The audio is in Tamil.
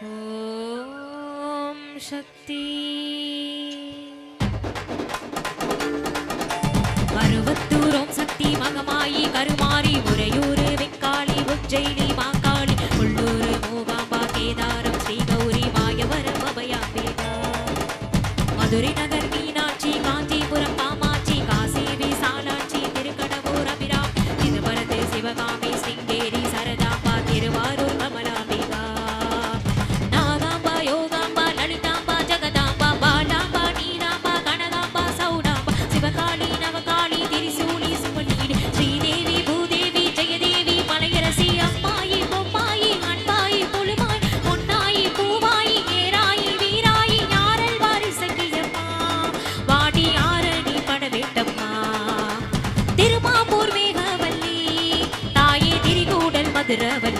ஓம் சக்தி. மருவத்தூர் ஓம் சக்தி மகமாயி கருமாரி உறையூர் வெக்காளி உஜ்ஜயினி மாக்காளி உள்ளூர் மூகாம்பா கேதாரம் ஸ்ரீ கௌரி மாயவரம் அபயாம்பிகா மதுரை நகர் மீனாட்சி காஞ்சிபுரம் காமாட்சி காசி விசாலாட்சி திருக்கடவூர் அபிராம் திருவரது சிவகாமி சிங்கேரி சரதாம்பா திருவாரூர் கமலாம்பிகா நாகாம்பா யோகாம்பா லலிதாம்பா ஜகதாம்பா பாலாம்பா நீலாம்பா கனகாம்பா சௌடாம்பா சிவகாளி நவகாளி திரிசூலி சுமலீடு ஸ்ரீதேவி பூதேவி ஜெயதேவி மலையரசி அம்மாயி பொம்மாயி அன்பாயி புலுமாய் பொன்னாயி பூவாயி ஏராயி வீராயி யாரல் வாரி சக்கியம்மா வாடி ஆரணி படவேட்டம்மா திருமாப்பூர் மேகவல்லி தாயே திரிகூடல் மதுரவல்லி